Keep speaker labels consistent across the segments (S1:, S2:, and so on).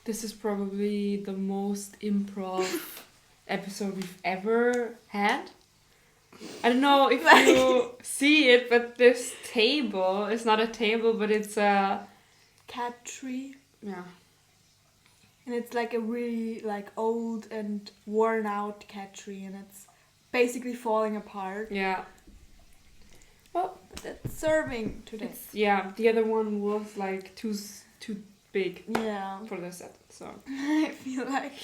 S1: This is probably the most improv episode we've ever had. I don't know if you see it, but this table is not a table, but it's a
S2: cat tree.
S1: Yeah.
S2: And it's like a really like old and worn out cat tree, and it's basically falling apart.
S1: Yeah. Well,
S2: but it's serving today.
S1: Yeah, the other one was like too big.
S2: Yeah.
S1: For the set, so.
S2: I feel like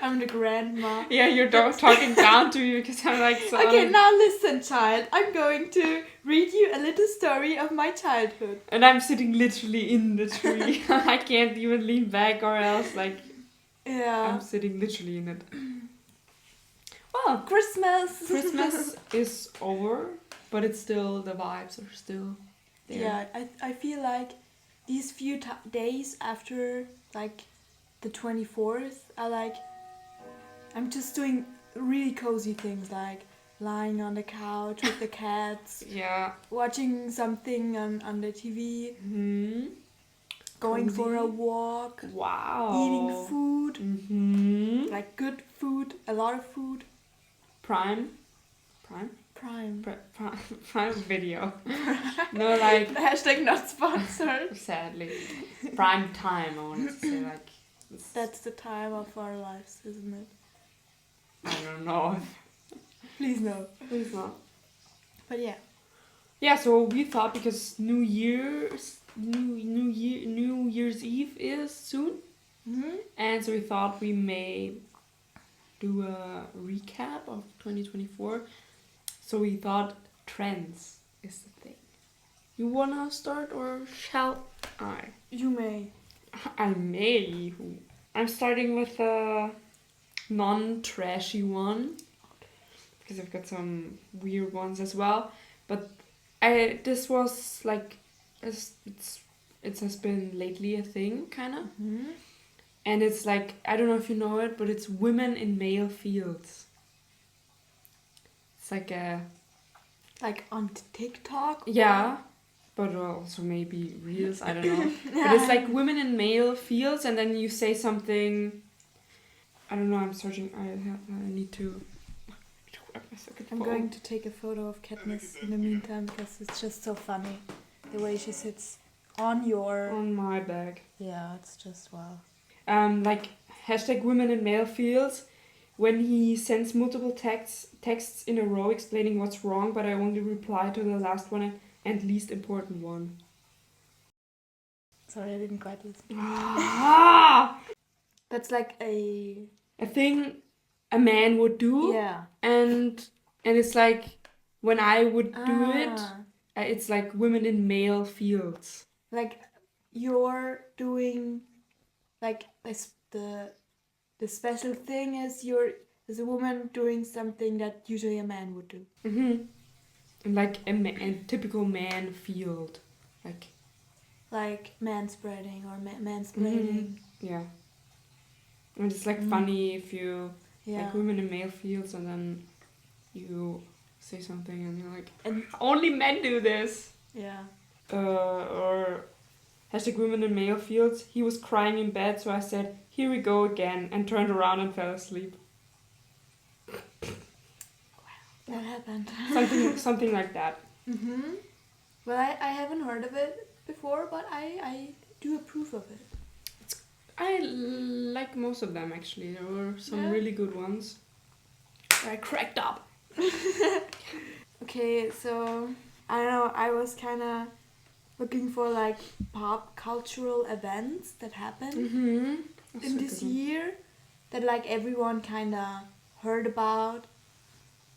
S2: I'm the grandma.
S1: Yeah, you're talking down to me because I'm like so.
S2: Okay, now listen, child. I'm going to read you a little story of my childhood.
S1: And I'm sitting literally in the tree. I can't even lean back or else like.
S2: Yeah.
S1: I'm sitting literally in it. Well,
S2: Christmas
S1: is over, but it's still, the vibes are still there.
S2: Yeah, I feel like these few days after like the 24th are like, I'm just doing really cozy things like lying on the couch with the cats.
S1: Yeah.
S2: Watching something on the TV.
S1: Mm-hmm.
S2: Going
S1: Cozy.
S2: for a walk.
S1: Wow.
S2: Eating food.
S1: Mm-hmm.
S2: Like good food. A lot of food.
S1: Prime video. No, like...
S2: Hashtag not sponsored.
S1: Sadly. Prime time, I wanted to say, like...
S2: That's the time of our lives, isn't it?
S1: I don't know.
S2: Please no.
S1: Please not.
S2: But yeah.
S1: Yeah, so we thought because New Year's Eve is soon.
S2: Mm-hmm.
S1: And so we thought we may do a recap of 2024. So we thought trends is the thing. You wanna start or shall I?
S2: You may.
S1: I may. I'm starting with a non-trashy one. Because I've got some weird ones as well. But this was like, it has been lately a thing, kind of.
S2: Mm-hmm.
S1: And it's like, I don't know if you know it, but it's women in male fields. It's like a...
S2: Like on TikTok?
S1: Yeah, but also maybe Reels, I don't know. But it's like women in male fields, and then you say something... I don't know, I'm searching. I need to...
S2: I'm going to take a photo of Katniss in the meantime because it's just so funny. The way she sits on
S1: my bag.
S2: Yeah, it's just wow.
S1: Like hashtag women in male fields, when he sends multiple texts in a row explaining what's wrong, but I only reply to the last one and least important one.
S2: Sorry, I didn't quite listen. That's like a
S1: thing a man would do.
S2: Yeah.
S1: And it's like when I would do it, it's like women in male fields.
S2: Like you're doing like the special thing is you're as a woman doing something that usually a man would do.
S1: Mm-hmm. Like a typical man field, like
S2: manspreading or mansplaining.
S1: Mm-hmm. Yeah. And it's like funny if you like women in male fields and then you say something and you're like, and only men do this.
S2: Yeah.
S1: Or hashtag women in male fields. He was crying in bed, so I said, "Here we go again," and turned around and fell asleep.
S2: That happened.
S1: Something like that.
S2: Mm-hmm. Well, I haven't heard of it before, but I do approve of it.
S1: I like most of them, actually. There were some really good ones. I cracked up.
S2: Okay, so I don't know, I was kind of looking for like pop cultural events that happened in this year that like everyone kind of heard about,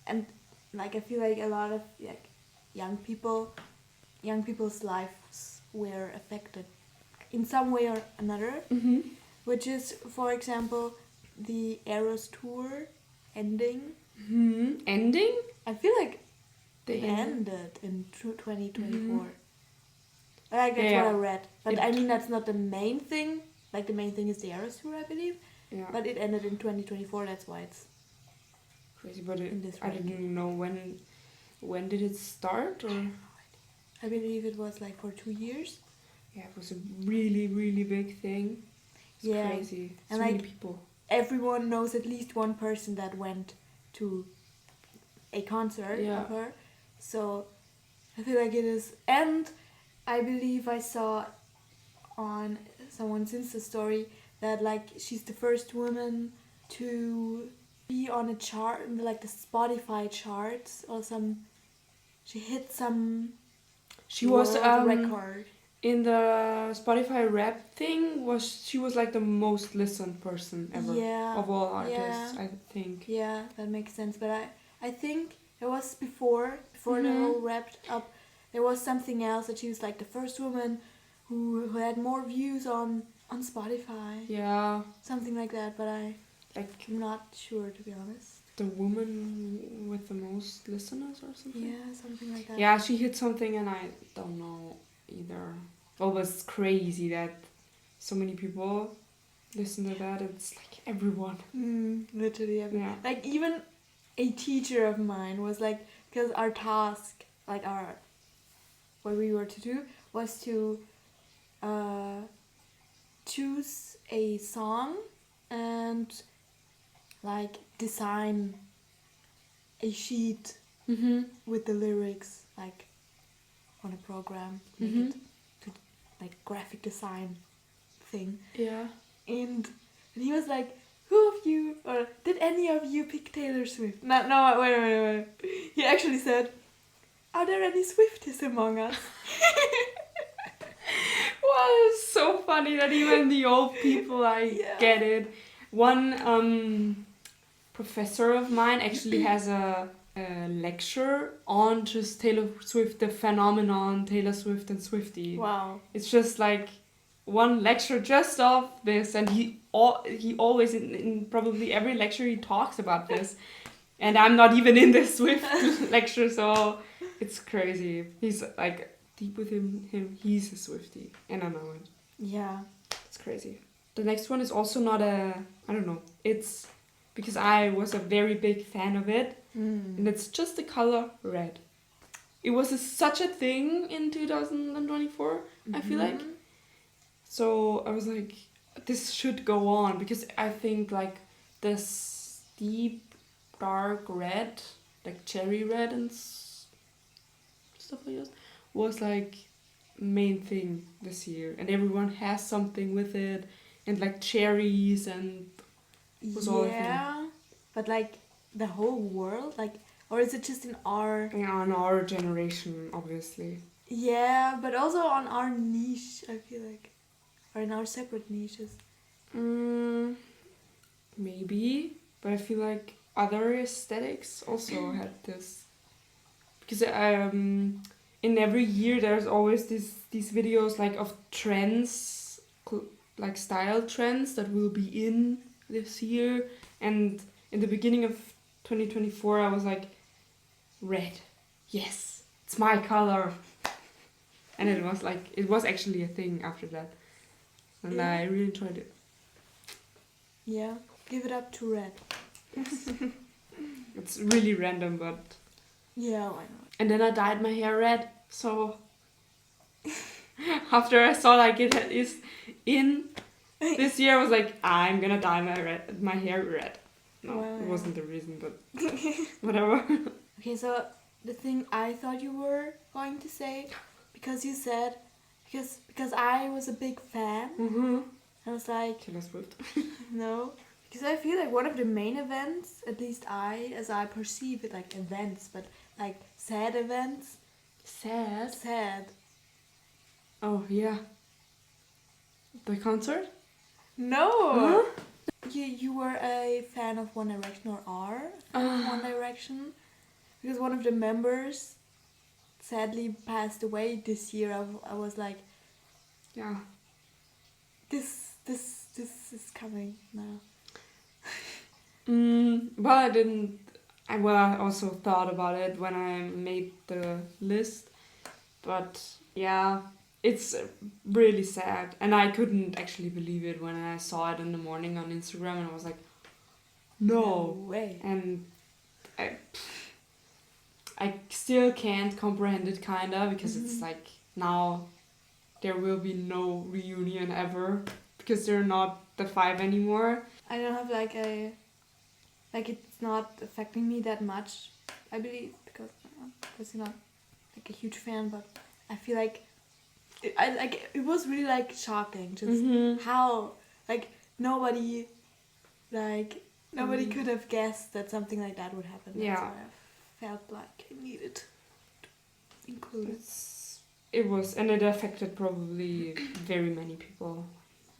S2: and like I feel like a lot of like young people's lives were affected in some way or another, which is, for example, the Eras tour ending.
S1: Ending?
S2: I feel like they ended in 2024. Like that's what I read, but I mean that's not the main thing. Like the main thing is the Eras tour, I believe. Yeah. But it ended in 2024. That's why it's
S1: crazy. But I didn't know when did it start, or
S2: I believe it was like for 2 years.
S1: Yeah, it was a really, really big thing. It's crazy. So
S2: And
S1: many
S2: like
S1: people.
S2: everyone knows at least one person that went to a concert of her. So I feel like it is. And I believe I saw on someone's Insta story that like she's the first woman to be on a chart, like the Spotify charts or some. She hit some
S1: She was
S2: world record.
S1: in the Spotify rap thing. She was like the most listened person ever of all artists, I think.
S2: Yeah, that makes sense. But I think it was before the whole wrapped up. There was something else that she was like the first woman who had more views on Spotify.
S1: Yeah.
S2: Something like that, but I'm not sure, to be honest.
S1: The woman with the most listeners or something?
S2: Yeah, something like that.
S1: Yeah, she hit something and I don't know either. It was crazy that so many people listen to that. It's like everyone.
S2: Literally everyone.
S1: Yeah.
S2: Like even a teacher of mine was like, because our task, like what we were to do was to choose a song and like design a sheet with the lyrics like on a program, make it to like graphic design thing.
S1: Yeah.
S2: And he was like, who of you, or did any of you pick Taylor Swift? No, wait. He actually said, are there any Swifties among us?
S1: Well, it's so funny that even the old people get it. One professor of mine actually has a lecture on just Taylor Swift, the phenomenon Taylor Swift and Swiftie.
S2: Wow.
S1: It's just like one lecture just of this, and he always in probably every lecture he talks about this. And I'm not even in the Swift lecture, so it's crazy. He's like deep within him. He's a Swiftie, and I know it.
S2: Yeah.
S1: It's crazy. The next one is also not I don't know. It's because I was a very big fan of it, and it's just the color red. It was such a thing in 2024, I feel like. So I was like, this should go on, because I think like this deep dark red, like cherry red and stuff like that, was like main thing this year, and everyone has something with it, and like cherries and was all
S2: but like the whole world, like, or is it just in our
S1: on our generation, obviously.
S2: Yeah, but also on our niche, I feel like, or in our separate niches.
S1: Maybe, but I feel like other aesthetics also had this, because in every year there's always these videos like of trends, like style trends that will be in this year, and in the beginning of 2024 I was like, red, yes, it's my color. And it was actually a thing after that, and I really enjoyed it.
S2: Yeah, give it up to red.
S1: It's really random, but
S2: yeah, why not?
S1: And then I dyed my hair red, so after I saw like it is in this year, I was like, I'm gonna dye my hair red. No, it wasn't the reason, but whatever.
S2: Okay, so the thing I thought you were going to say, because you said, because I was a big fan, I was like,
S1: Taylor Swift.
S2: No, because I feel like one of the main events, at least as I perceive it, like events, but like sad events. Sad.
S1: Oh yeah. The concert?
S2: No.
S1: Huh?
S2: You were a fan of One Direction, or are a fan of One Direction, because one of the members sadly passed away this year. I was like,
S1: yeah,
S2: this is coming now.
S1: Well, I didn't. I also thought about it when I made the list, but yeah, it's really sad, and I couldn't actually believe it when I saw it in the morning on Instagram, and I was like, no
S2: way.
S1: And I still can't comprehend it, kinda, because it's like now there will be no reunion ever, because they're not the 5 anymore.
S2: I don't have like it's not affecting me that much, I believe, because you're not like a huge fan, but I feel like it was really like shocking just how like nobody could have guessed that something like that would happen.
S1: Yeah.
S2: That's why I felt like I needed to include it.
S1: It was, and it affected probably very many people,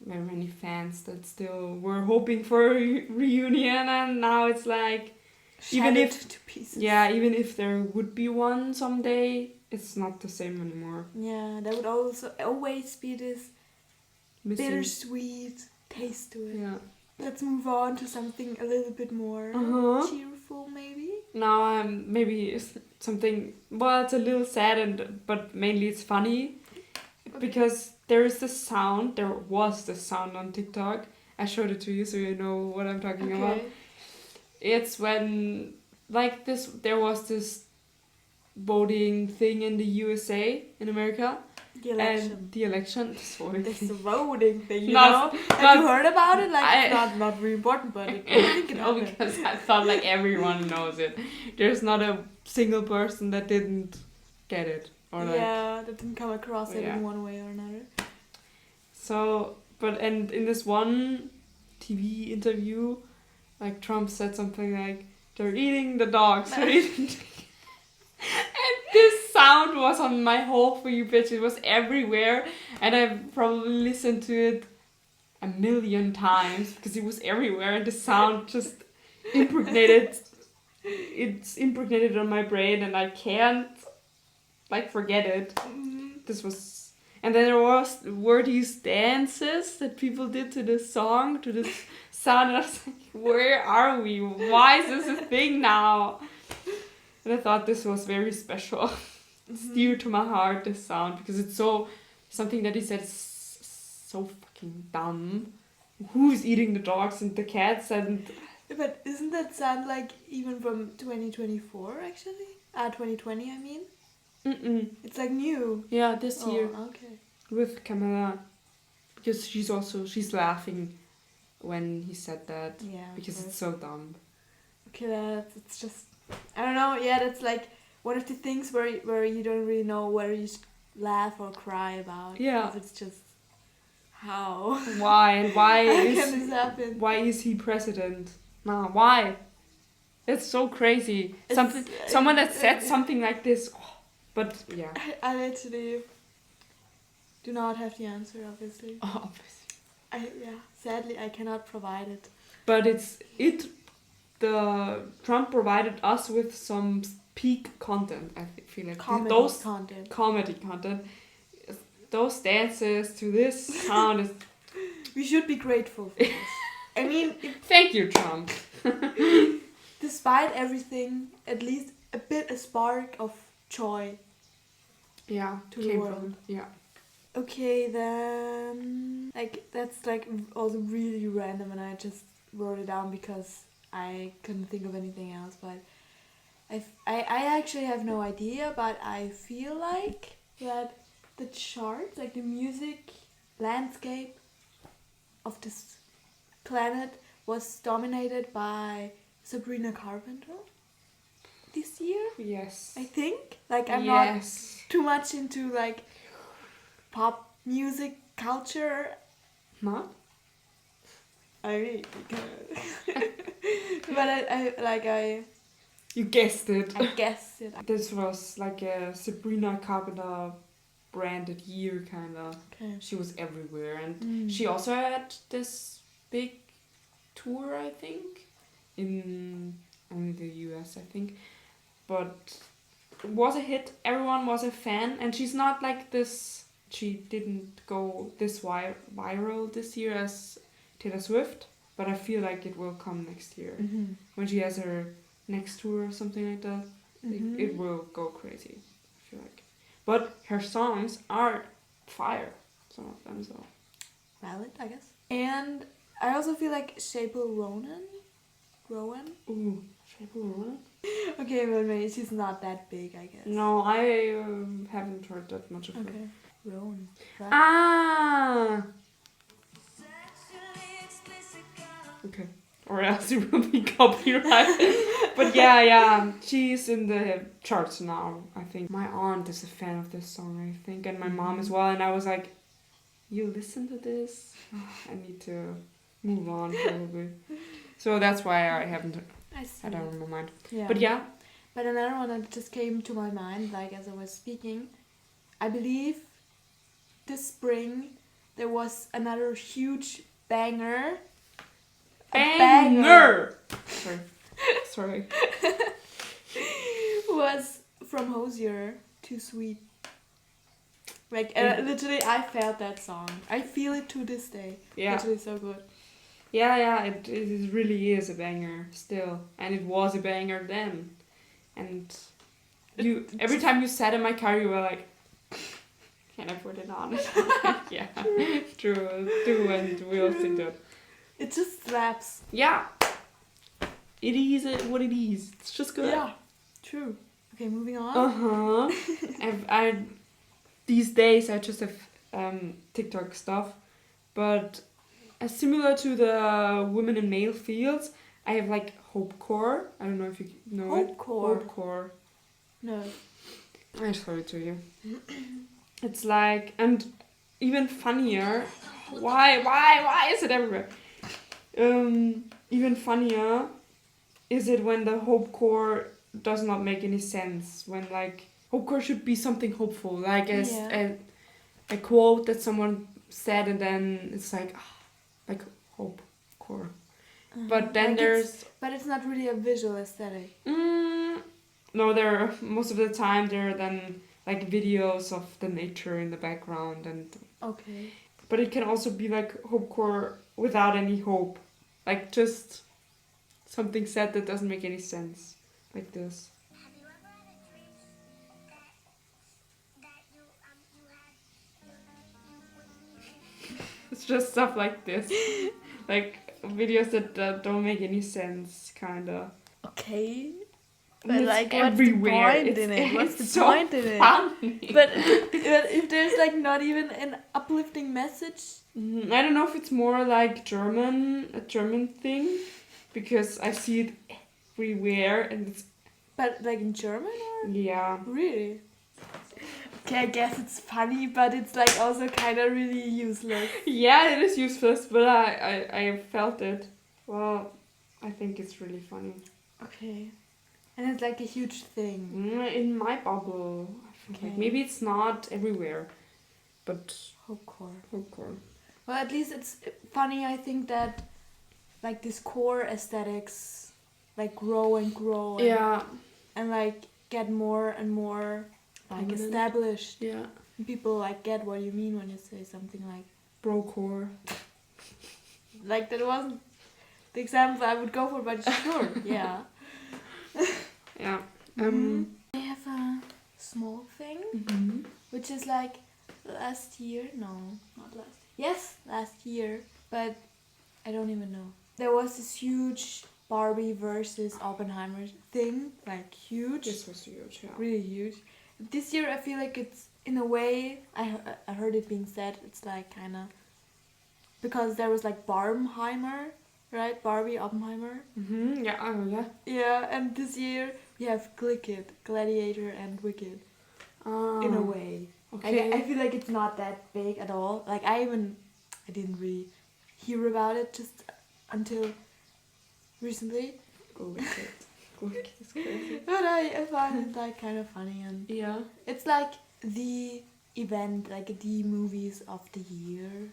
S1: very many fans that still were hoping for a reunion, and now it's like, even
S2: to pieces.
S1: Yeah, even if there would be one someday, it's not the same anymore.
S2: Yeah, there would also always be this
S1: Missing.
S2: bittersweet taste to it.
S1: Yeah.
S2: Let's move on to something a little bit more cheerful, maybe.
S1: Now maybe something. Well, it's a little sad, but mainly it's funny, because there is this sound. There was this sound on TikTok. I showed it to you, so you know what I'm talking about. It's when there was this voting thing in the USA, in America.
S2: The election.
S1: And the election.
S2: This voting thing, you know? Have you heard about it? Like, it's not really important, but I think it happened.
S1: Because I thought like everyone knows it. There's not a single person that didn't get it. Or
S2: that didn't come across it in one way or another.
S1: So, and in this one TV interview, like Trump said something like, they're eating the dogs, they're eating. And this sound was on my whole For You page. It was everywhere, and I've probably listened to it a million times because it was everywhere, and the sound just impregnated. It's impregnated on my brain, and I can't like forget it. This was, and then there were these dances that people did to this song, to this sound, and I was like, where are we? Why is this a thing now? And I thought this was very special. It's dear to my heart, this sound, because it's something that he said is so fucking dumb. Who's eating the dogs and the cats? And
S2: but isn't that sound like even from 2024 actually? 2020 I mean? It's like new.
S1: Yeah, this year.
S2: Okay.
S1: With Kamala. Because she's laughing when he said that.
S2: Yeah.
S1: Because it's so dumb.
S2: Okay, it's just, I don't know, that's like one of the things where you don't really know whether you should laugh or cry about.
S1: Yeah.
S2: Because it's just, how?
S1: Why? And why
S2: can this happen?
S1: Why is he president? Nah, why? It's so crazy. Someone that said something like this. But yeah.
S2: I literally do not have the answer, obviously.
S1: Oh, obviously.
S2: Sadly I cannot provide it.
S1: But the Trump provided us with some peak content. I feel like comedy content. Those dances to this sound is.
S2: We should be grateful for this. I mean,
S1: thank you, Trump.
S2: Despite everything, at least a spark of joy.
S1: Yeah,
S2: to the world.
S1: Yeah.
S2: Okay, then that's also really random, and I just wrote it down because I couldn't think of anything else. But I actually have no idea, but I feel like that the charts, like the music landscape of this planet, was dominated by Sabrina Carpenter this year.
S1: Yes.
S2: I think. I'm not too much into pop music culture.
S1: Not?
S2: I mean, but I
S1: you guessed it.
S2: I guessed it.
S1: This was like a Sabrina Carpenter branded year, kinda.
S2: Okay.
S1: She was everywhere, and she also had this big tour, I think, in only the US, I think, but it was a hit. Everyone was a fan, and she's not like this. She didn't go this viral this year as Taylor Swift, but I feel like it will come next year when she has her next tour or something like that. It will go crazy, I feel like. But her songs are fire, some of them, so
S2: valid, I guess. And I also feel like Rowan.
S1: Ooh, Rowan.
S2: Okay, but maybe she's not that big, I guess.
S1: No, I haven't heard that much of her.
S2: Okay. Rowan. Right?
S1: Ah! Okay. Or else it will be copyrighted. But yeah, she's in the charts now, I think. My aunt is a fan of this song, I think, and my mom as well. And I was like, you listen to this? I need to move on, probably. So that's why I haven't had it on my mind.
S2: Yeah.
S1: But yeah.
S2: But another one that just came to my mind, like as I was speaking, I believe this spring there was another huge banger.
S1: Banger! Sorry.
S2: Was from Hosier, Too Sweet. Like, literally, I felt that song. I feel it to this day.
S1: Yeah.
S2: Literally so good.
S1: Yeah, it really is a banger still. And it was a banger then. And every time you sat in my car, you were like, can I put it on? Yeah, true, do, and we all think that.
S2: It just slaps.
S1: Yeah. It is what it is. It's just good.
S2: Yeah, true. Okay, moving on.
S1: I these days I just have TikTok stuff, but similar to the women in male fields, I have like Hopecore. I don't know if you know it. Hopecore.
S2: No.
S1: I show it to you. It's like, and even funnier. Why is it everywhere? Even funnier is it when the Hopecore does not make any sense. When like Hopecore should be something hopeful, like a quote that someone said, and then it's like Hopecore. But then like
S2: but it's not really a visual aesthetic.
S1: No, there most of the time there are then like videos of the nature in the background and.
S2: Okay.
S1: But it can also be like Hopecore without any hope, like just something said that doesn't make any sense, like this.
S3: Have you ever had a dream that you had
S1: It's just stuff like this, like videos that don't make any sense, kinda.
S2: Okay.
S1: But like, what's the point
S2: in it? What's the
S1: so
S2: point in it?
S1: Funny.
S2: But if there's like not even an uplifting message,
S1: I don't know if it's more like a German thing, because I see it everywhere, and it's.
S2: But like in German or?
S1: Yeah.
S2: Really? Okay, I guess it's funny, but it's like also kind of really useless.
S1: Yeah, it is useless, but I felt it. Well, I think it's really funny.
S2: Okay. And it's like a huge thing.
S1: In my bubble. I feel like maybe it's not everywhere, but Hopecore.
S2: Well, at least it's funny, I think, that like this core aesthetics like grow and grow and like get more and more like established.
S1: Yeah.
S2: And people like get what you mean when you say something like
S1: brocore.
S2: Like that wasn't the example I would go for, but sure, yeah.
S1: Yeah.
S2: I have a small thing, which is like last year. No, not last. Yes, last year, but I don't even know. There was this huge Barbie versus Oppenheimer thing, like huge.
S1: This was huge, yeah.
S2: Really huge. This year, I feel like it's in a way. I heard it being said. It's like kind of because there was like Barbenheimer. Right, Barbie, Oppenheimer.
S1: Yeah, yeah.
S2: Yeah, and this year we have Gladiator, and Wicked. In a way.
S1: Okay.
S2: I feel like it's not that big at all. Like I didn't really hear about it just until recently.
S1: Wicked is crazy.
S2: But I find it like kind of funny, and
S1: yeah,
S2: it's like the event, like the movies of the year.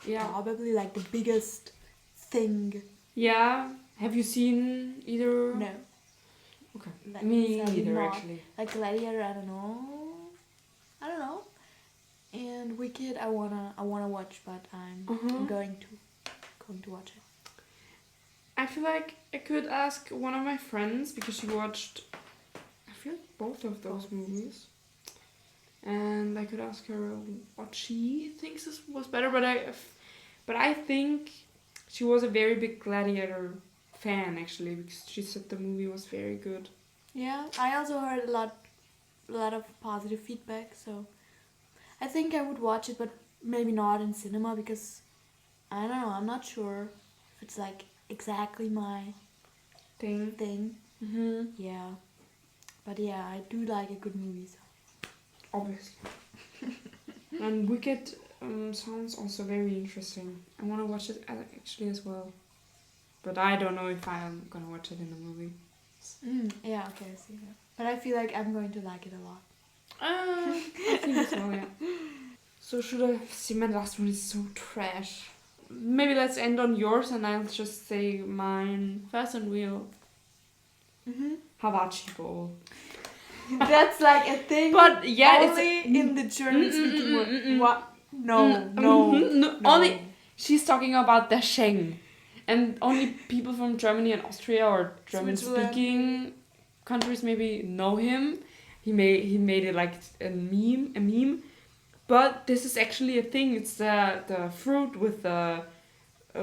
S1: Yeah.
S2: Probably like the biggest thing.
S1: Yeah. Have you seen either?
S2: No.
S1: Okay.
S2: Like,
S1: Me
S2: sadly
S1: neither,
S2: not.
S1: actually.
S2: Like Gladiator, I don't know. And Wicked, I wanna watch, but I'm going to watch it.
S1: I feel like I could ask one of my friends because she watched, I feel like both of those movies, and I could ask her what she thinks was better. But I think she was a very big Gladiator fan actually, because she said the movie was very good.
S2: Yeah, I also heard a lot of positive feedback, so I think I would watch it, but maybe not in cinema because I don't know. I'm not sure if it's like exactly my
S1: Thing.
S2: thing.
S1: Mm-hmm.
S2: Yeah. But yeah, I do like a good movie. So.
S1: Obviously. And Wicked sounds also very interesting. I want to watch it actually as well. But I don't know if I'm gonna watch it in a movie.
S2: Yeah, okay, I see that. But I feel like I'm going to like it a lot.
S1: I think as well, yeah. So should I see my last one is so trash. Maybe let's end on yours and I'll just say mine first and we'll Havachi bowl.
S2: That's like a thing.
S1: But yeah,
S2: only in the German speaking world. What? No.
S1: Only she's talking about the Sheng. And only people from Germany and Austria or German speaking countries maybe know him. He made it like a meme. But this is actually a thing. It's the fruit with the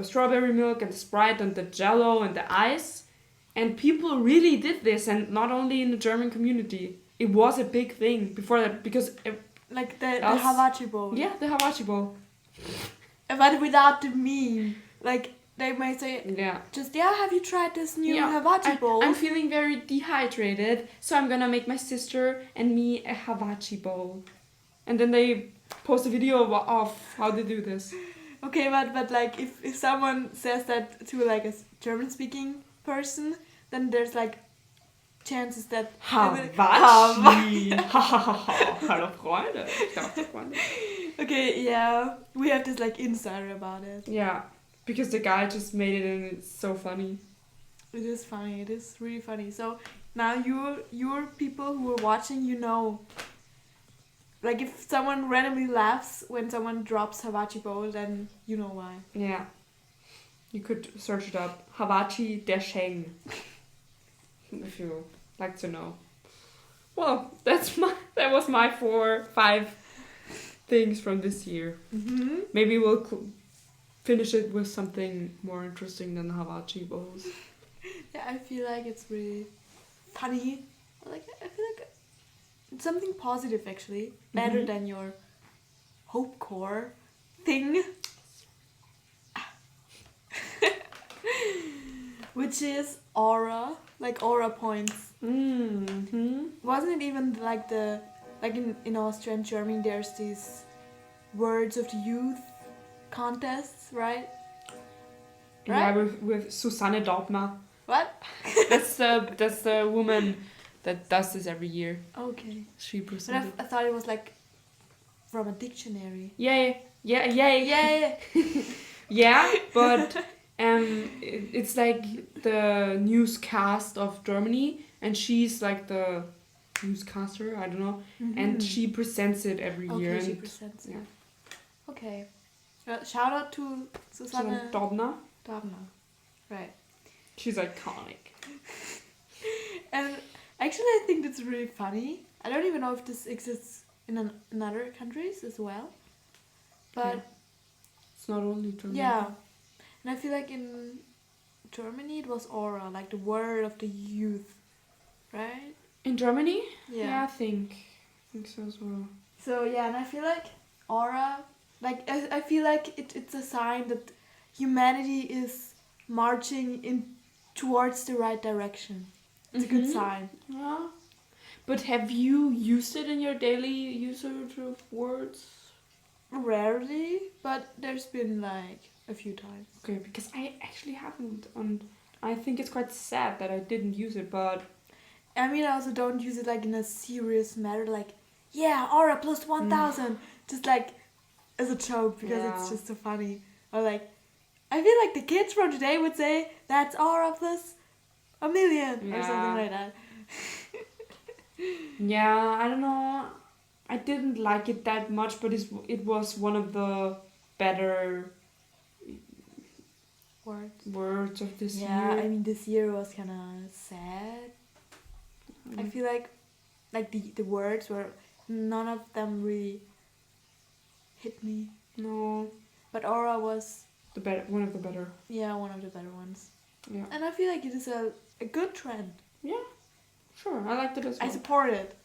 S1: strawberry milk and the Sprite and the Jello and the ice. And people really did this, and not only in the German community. It was a big thing before that because
S2: like the Havachi bowl.
S1: Yeah, the Havachi bowl.
S2: But without the meme, like they might say,
S1: yeah,
S2: just have you tried this new Havachi bowl?
S1: I'm feeling very dehydrated, so I'm gonna make my sister and me a Havachi bowl, and then they post a video of how they do this.
S2: Okay, but like if someone says that to like a German speaking person, then there's like chances that
S1: Havachi. Hallo Freunde. Ich dachte Freunde.
S2: Okay, yeah, we have this like insider about it.
S1: Yeah, because the guy just made it and it's so funny.
S2: It is funny. It is really funny. So now you're people who are watching, you know. Like if someone randomly laughs when someone drops Havachi bowl, then you know why.
S1: Yeah. You could search it up. Havachi der Sheng. If you like to know. Well, that was my 4-5 things from this year.
S2: Mm-hmm.
S1: Maybe we'll finish it with something more interesting than Havachi bowls.
S2: Yeah, I feel like it's really funny. Like I feel like it's something positive actually, better than your hope core thing. Which is aura, like aura points. Wasn't it even like in Austria and Germany there's these words of the youth contests, right?
S1: Yeah, with Susanne Daubner.
S2: What?
S1: That's the woman that does this every year.
S2: Okay.
S1: She
S2: But
S1: presented.
S2: I thought it was like from a dictionary.
S1: Yeah. Yeah, but it's like the newscast of Germany, and she's like the newscaster. I don't know, and she presents it every year.
S2: Okay, she
S1: and
S2: presents it.
S1: yeah.
S2: Okay. Shout out to Susanne
S1: Daubner.
S2: Right.
S1: She's iconic.
S2: And actually, I think that's really funny. I don't even know if this exists in other countries as well. But
S1: it's not only Germany.
S2: yeah. And I feel like in Germany it was aura, like the word of the youth, right?
S1: In Germany?
S2: Yeah.
S1: I think so as well.
S2: So yeah, and I feel like aura, like I feel like it's a sign that humanity is marching in towards the right direction. It's a good sign.
S1: Yeah. But have you used it in your daily usage of words?
S2: Rarely, but there's been like a few times.
S1: Okay, because I actually haven't, and I think it's quite sad that I didn't use it, but...
S2: I mean, I also don't use it like in a serious matter, like, yeah, aura plus 1000, just like as a joke, because it's just so funny. Or like, I feel like the kids from today would say, that's aura plus 1,000,000, or something like that.
S1: Yeah, I don't know. I didn't like it that much, but it was one of the better words of this year.
S2: Yeah, I mean, this year was kind of sad. I feel like the words were, none of them really hit me.
S1: No.
S2: But aura was...
S1: one of the better.
S2: Yeah, one of the better ones.
S1: Yeah.
S2: And I feel like it is a good trend.
S1: Yeah, sure. I liked it as well.
S2: I support it.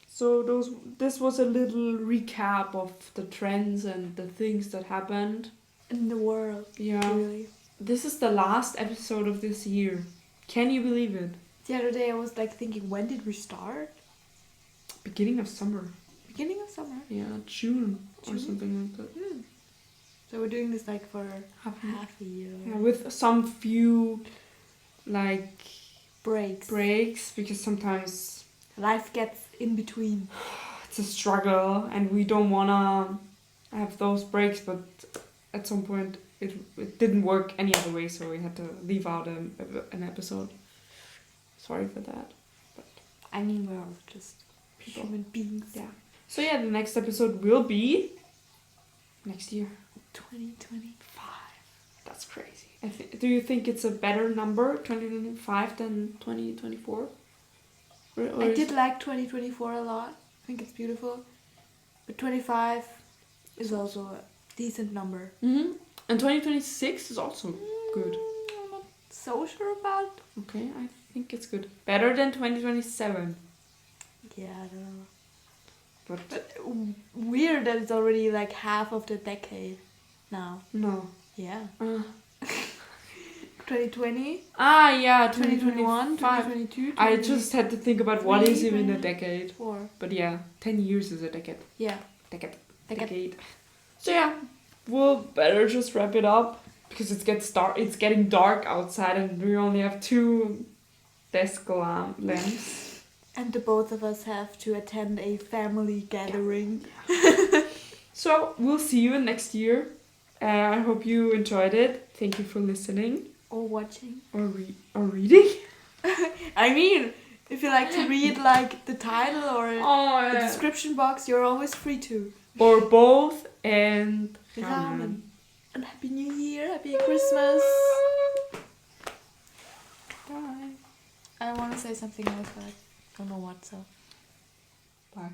S1: So this was a little recap of the trends and the things that happened
S2: In the world.
S1: Yeah.
S2: Really.
S1: this is the last episode of this year. Can you believe it?
S2: The other day I was like thinking, when did we start?
S1: Beginning of summer.
S2: Beginning of summer.
S1: Yeah, June or
S2: June?
S1: something like that.
S2: So we're doing this like for
S1: Half
S2: half a year.
S1: Yeah, with some few like
S2: Breaks.
S1: because sometimes
S2: Life gets in between.
S1: it's a struggle and we don't wanna have those breaks, but at some point it didn't work any other way, so we had to leave out an episode. Sorry for that.
S2: I mean, we're all just
S1: People.
S2: human beings.
S1: Yeah. So yeah, the next episode will be next year.
S2: 2025.
S1: That's crazy. Do you think it's a better number, 2025, than 2024? Or
S2: I
S1: is-
S2: did like 2024 a lot. I think it's beautiful. But 25 is also a decent number.
S1: Mhm. And 2026 is also good.
S2: I'm not so sure about.
S1: Okay, I think it's good. Better than 2027.
S2: Yeah, I don't know.
S1: But
S2: Weird that it's already like half of the decade now.
S1: no.
S2: Yeah.
S1: Uh,
S2: 2020,
S1: yeah,
S2: 2021,
S1: 2025.
S2: 2022.
S1: I just had to think about what is even a decade.
S2: 4.
S1: But yeah, 10 years is a decade.
S2: Yeah.
S1: Decade.
S2: Decade.
S1: So yeah, we'll better just wrap it up because it's getting dark outside and we only have 2 desk lamps.
S2: And the both of us have to attend a family gathering.
S1: So we'll see you next year. I hope you enjoyed it. Thank you for listening
S2: Or watching.
S1: or reading.
S2: I mean, if you like to read like the title or
S1: Oh,
S2: the description box, you're always free to.
S1: or both and
S2: Ramen. And Happy New Year, Happy Christmas.
S1: Bye.
S2: I want to say something else, but I don't know what, so.
S1: Bye.